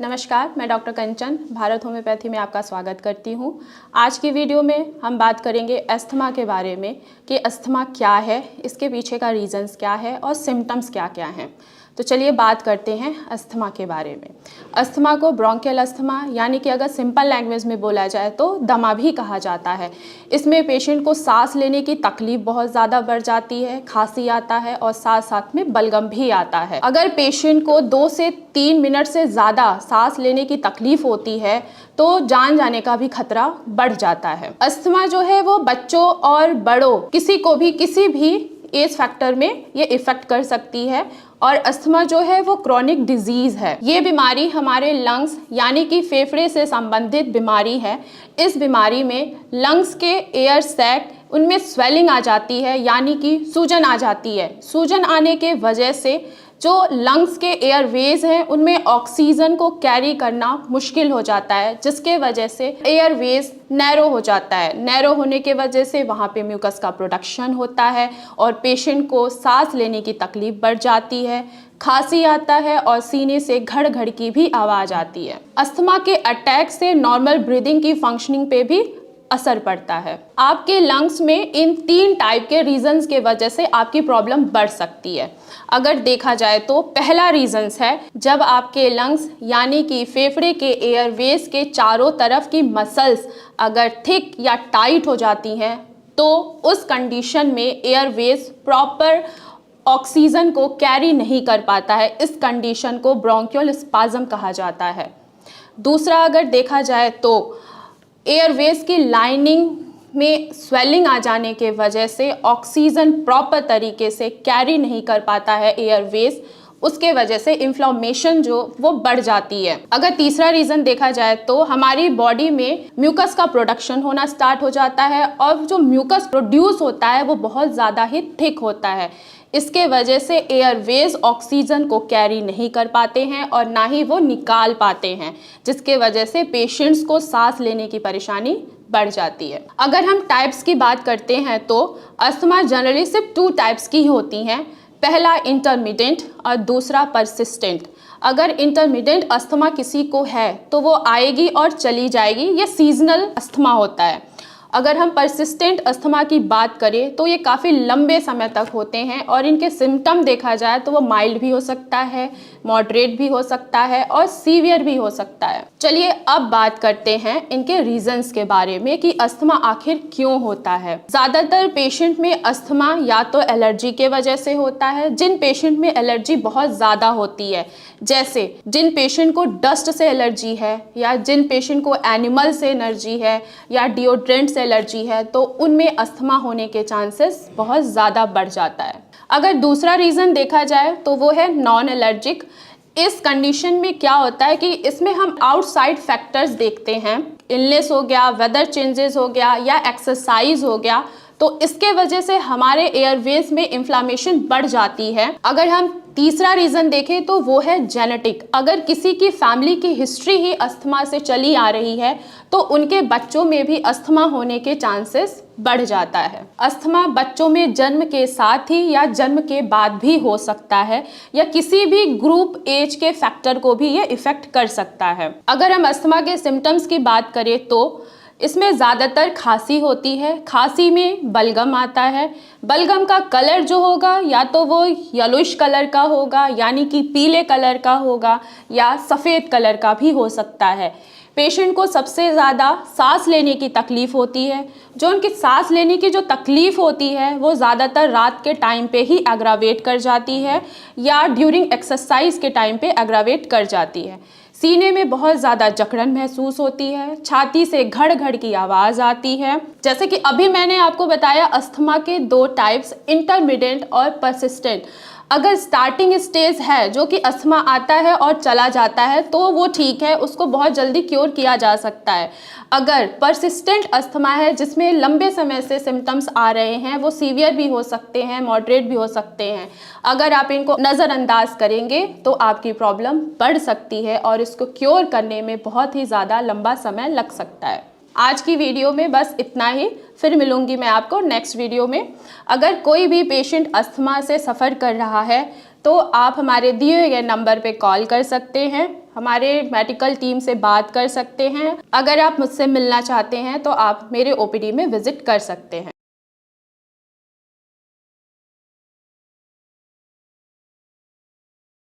नमस्कार, मैं डॉक्टर कंचन भारत होम्योपैथी में आपका स्वागत करती हूँ। आज की वीडियो में हम बात करेंगे अस्थमा के बारे में कि अस्थमा क्या है, इसके पीछे का रीजंस क्या है और सिम्टम्स क्या क्या हैं। तो चलिए बात करते हैं अस्थमा के बारे में। अस्थमा को ब्रोंकियल अस्थमा यानी कि अगर सिंपल लैंग्वेज में बोला जाए तो दमा भी कहा जाता है। इसमें पेशेंट को सांस लेने की तकलीफ बहुत ज़्यादा बढ़ जाती है, खांसी आता है और साथ साथ में बलगम भी आता है। अगर पेशेंट को 2 से 3 मिनट से ज़्यादा सांस लेने की तकलीफ होती है तो जान जाने का भी खतरा बढ़ जाता है। अस्थमा जो है वो बच्चों और बड़ों किसी को भी किसी भी एज फैक्टर में ये इफेक्ट कर सकती है और अस्थमा जो है वो क्रॉनिक डिजीज है। ये बीमारी हमारे लंग्स यानी कि फेफड़े से संबंधित बीमारी है। इस बीमारी में लंग्स के एयर सैक उनमें स्वेलिंग आ जाती है यानी कि सूजन आ जाती है। सूजन आने के वजह से जो लंग्स के एयरवेज हैं उनमें ऑक्सीजन को कैरी करना मुश्किल हो जाता है, जिसके वजह से एयरवेज नैरो हो जाता है। नैरो होने के वजह से वहाँ पे म्यूकस का प्रोडक्शन होता है और पेशेंट को सांस लेने की तकलीफ बढ़ जाती है, खांसी आता है और सीने से घड़ घड़ की भी आवाज़ आती है। अस्थमा के अटैक से नॉर्मल ब्रीदिंग की फंक्शनिंग पे भी असर पड़ता है। आपके लंग्स में इन 3 टाइप के रीजंस के वजह से आपकी प्रॉब्लम बढ़ सकती है। अगर देखा जाए तो पहला रीजंस है जब आपके लंग्स यानी कि फेफड़े के एयरवेज के चारों तरफ की मसल्स अगर थिक या टाइट हो जाती हैं तो उस कंडीशन में एयरवेज प्रॉपर ऑक्सीजन को कैरी नहीं कर पाता है। इस कंडीशन को ब्रोंकियल स्पाज्म कहा जाता है। दूसरा अगर देखा जाए तो एयरवेज की लाइनिंग में स्वेलिंग आ जाने के वजह से ऑक्सीजन प्रॉपर तरीके से कैरी नहीं कर पाता है एयरवेज, उसके वजह से इन्फ्लेमेशन जो वो बढ़ जाती है। अगर तीसरा रीज़न देखा जाए तो हमारी बॉडी में म्यूकस का प्रोडक्शन होना स्टार्ट हो जाता है और जो म्यूकस प्रोड्यूस होता है वो बहुत ज़्यादा ही थिक होता है। इसके वजह से एयरवेज ऑक्सीजन को कैरी नहीं कर पाते हैं और ना ही वो निकाल पाते हैं, जिसके वजह से पेशेंट्स को सांस लेने की परेशानी बढ़ जाती है। अगर हम टाइप्स की बात करते हैं तो अस्थमा जनरली सिर्फ 2 टाइप्स की होती हैं। पहला इंटरमिटेंट और दूसरा परसिस्टेंट। अगर इंटरमिटेंट अस्थमा किसी को है तो वो आएगी और चली जाएगी, ये सीजनल अस्थमा होता है। अगर हम परसिस्टेंट अस्थमा की बात करें तो ये काफ़ी लंबे समय तक होते हैं और इनके सिम्टम देखा जाए तो वो माइल्ड भी हो सकता है, मॉडरेट भी हो सकता है और सीवियर भी हो सकता है। चलिए अब बात करते हैं इनके रीजंस के बारे में कि अस्थमा आखिर क्यों होता है। ज़्यादातर पेशेंट में अस्थमा या तो एलर्जी के वजह से होता है। जिन पेशेंट में एलर्जी बहुत ज़्यादा होती है, जैसे जिन पेशेंट को डस्ट से एलर्जी है या जिन पेशेंट को एनिमल से एलर्जी है या डिओड्रेंट से एलर्जी है, तो उनमें अस्थमा होने के चांसेस बहुत ज़्यादा बढ़ जाता है। अगर दूसरा रीज़न देखा जाए तो वो है नॉन एलर्जिक। इस कंडीशन में क्या होता है कि इसमें हम आउटसाइड फैक्टर्स देखते हैं, इलनेस हो गया, वेदर चेंजेस हो गया या एक्सरसाइज हो गया, तो इसके वजह से हमारे एयरवेज में इन्फ्लामेशन बढ़ जाती है। अगर हम तीसरा रीज़न देखें तो वो है जेनेटिक। अगर किसी की फैमिली की हिस्ट्री ही अस्थमा से चली आ रही है तो उनके बच्चों में भी अस्थमा होने के चांसेस बढ़ जाता है। अस्थमा बच्चों में जन्म के साथ ही या जन्म के बाद भी हो सकता है या किसी भी ग्रुप एज के फैक्टर को भी ये इफेक्ट कर सकता है। अगर हम अस्थमा के सिम्टम्स की बात करें तो इसमें ज़्यादातर खांसी होती है। खांसी में बलगम आता है। बलगम का कलर जो होगा या तो वो येलोइश कलर का होगा यानी कि पीले कलर का होगा या सफ़ेद कलर का भी हो सकता है। पेशेंट को सबसे ज़्यादा सांस लेने की तकलीफ़ होती है। जो उनकी सांस लेने की जो तकलीफ़ होती है वो ज़्यादातर रात के टाइम पे ही एग्रावेट कर जाती है या ड्यूरिंग एक्सरसाइज के टाइम पे एग्रावेट कर जाती है। सीने में बहुत ज़्यादा जकड़न महसूस होती है, छाती से घड़ घड़ की आवाज़ आती है। जैसे कि अभी मैंने आपको बताया अस्थमा के 2 टाइप्स, इंटरमिटेंट और परसिस्टेंट। अगर स्टार्टिंग स्टेज है जो कि अस्थमा आता है और चला जाता है तो वो ठीक है, उसको बहुत जल्दी क्योर किया जा सकता है। अगर परसिस्टेंट अस्थमा है जिसमें लंबे समय से सिम्टम्स आ रहे हैं, वो सीवियर भी हो सकते हैं, मॉडरेट भी हो सकते हैं। अगर आप इनको नज़रअंदाज करेंगे तो आपकी प्रॉब्लम बढ़ सकती है और इसको क्योर करने में बहुत ही ज़्यादा लंबा समय लग सकता है। आज की वीडियो में बस इतना ही। फिर मिलूंगी मैं आपको नेक्स्ट वीडियो में। अगर कोई भी पेशेंट अस्थमा से सफ़र कर रहा है तो आप हमारे दिए गए नंबर पे कॉल कर सकते हैं। हमारे मेडिकल टीम से बात कर सकते हैं। अगर आप मुझसे मिलना चाहते हैं तो आप मेरे ओपीडी में विजिट कर सकते हैं।